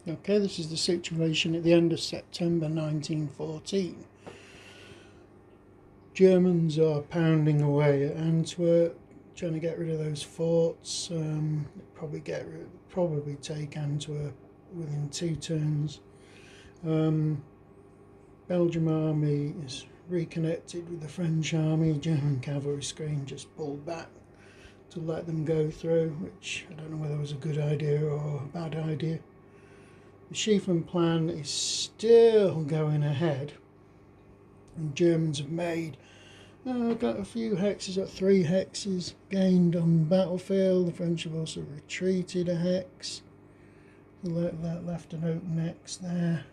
Okay, this is the situation at the end of September 1914. Germans are pounding away at Antwerp, trying to get rid of those forts. Probably take Antwerp within 2 turns. Belgian army is reconnected with the French army. German cavalry screen just pulled back to let them go through, which I don't know whether it was a good idea or a bad idea. The Schlieffen plan is still going ahead, and Germans have got a few hexes, got 3 hexes gained on the battlefield. The French have also retreated a hex, left an open hex there.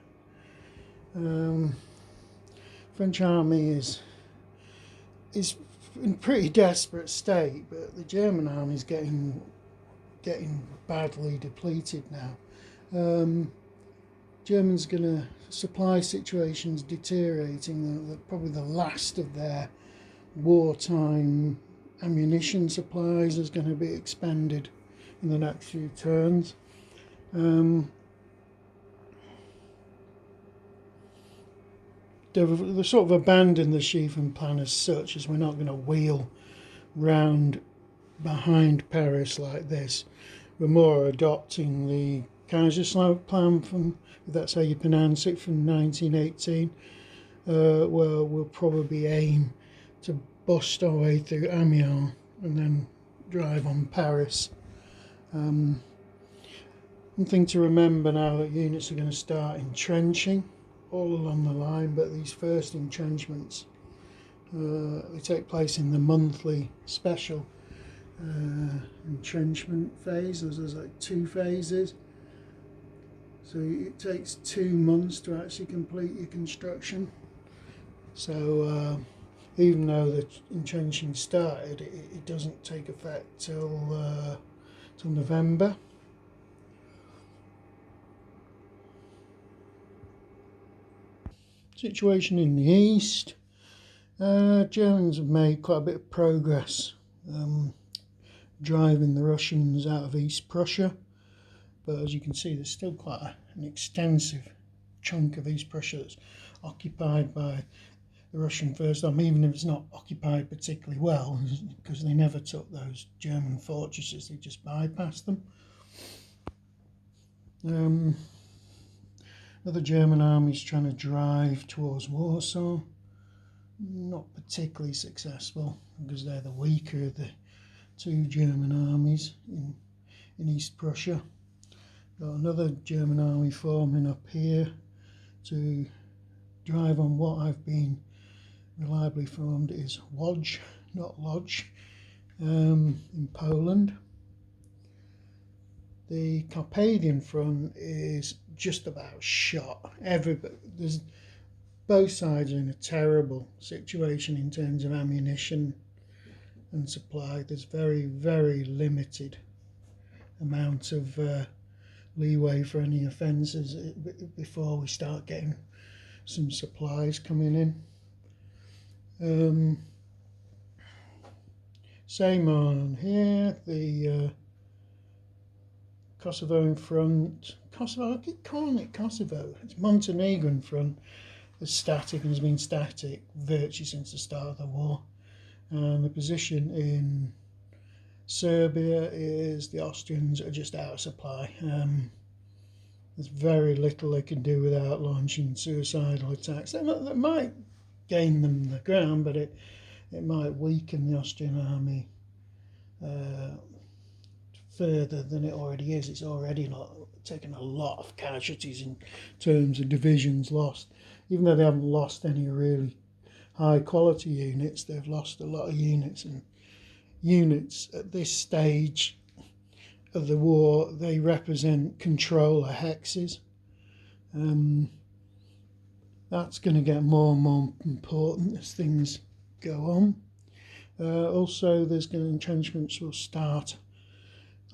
French army is in pretty desperate state, but the German army is getting badly depleted now. Germans gonna supply situations deteriorating. Probably the last of their wartime ammunition supplies is going to be expended in the next few turns. They've sort of abandoned the Schlieffen plan as such, as we're not going to wheel round behind Paris like this. We're more adopting the Kaiserslautern plan from, if that's how you pronounce it, from 1918, where we'll probably aim to bust our way through Amiens and then drive on Paris. One thing to remember now, that units are going to start entrenching all along the line, but these first entrenchments they take place in the monthly special entrenchment phase. There's like 2 phases, so it takes 2 months to actually complete your construction. So even though the entrenching started, it doesn't take effect till November. Situation in the east. Germans have made quite a bit of progress driving the Russians out of East Prussia, but as you can see, there's still quite an extensive chunk of East Prussia that's occupied by the Russian First Army, even if it's not occupied particularly well, because they never took those German fortresses, they just bypassed them. Other German armies trying to drive towards Warsaw, not particularly successful, because they're the weaker of the 2 German armies in East Prussia. Got another German army forming up here to drive on what I've been reliably informed is Łódź, not Lodz, in Poland. The Carpathian front is just about shot. Both sides are in a terrible situation in terms of ammunition and supply. There's very, very limited amount of leeway for any offences before we start getting some supplies coming in. Same on here, the Kosovo front. I keep calling it Kosovo. It's Montenegrin front. Is static and has been static virtually since the start of the war. And the position in Serbia is the Austrians are just out of supply. There's very little they can do without launching suicidal attacks. That might gain them the ground, but it might weaken the Austrian army further than it already is. It's already taken a lot of casualties in terms of divisions lost. Even though they haven't lost any really high quality units, they've lost a lot of units, and units at this stage of the war, they represent controller hexes. That's going to get more and more important as things go on. Also, entrenchments will start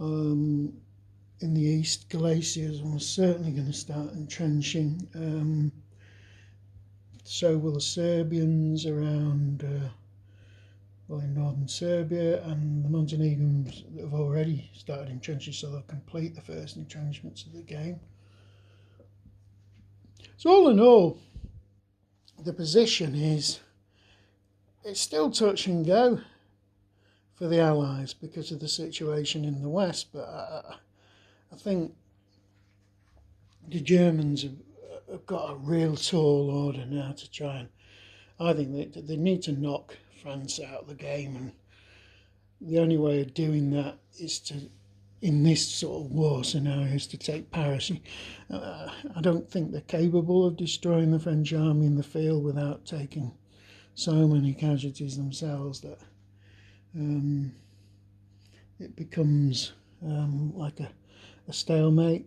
in the east. Galicia is almost certainly going to start entrenching. So will the Serbians around, in northern Serbia, and the Montenegrins have already started entrenching, so they'll complete the first entrenchments of the game. So all in all, the position is it's still touch and go for the Allies because of the situation in the West, but I think the Germans have got a real tall order now to try and. I think they need to knock France out of the game, and the only way of doing that is to, in this sort of war scenario, is to take Paris. I don't think they're capable of destroying the French army in the field without taking so many casualties themselves that it becomes like a stalemate.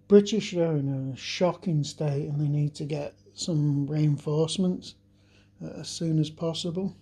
British are in a shocking state and they need to get some reinforcements as soon as possible.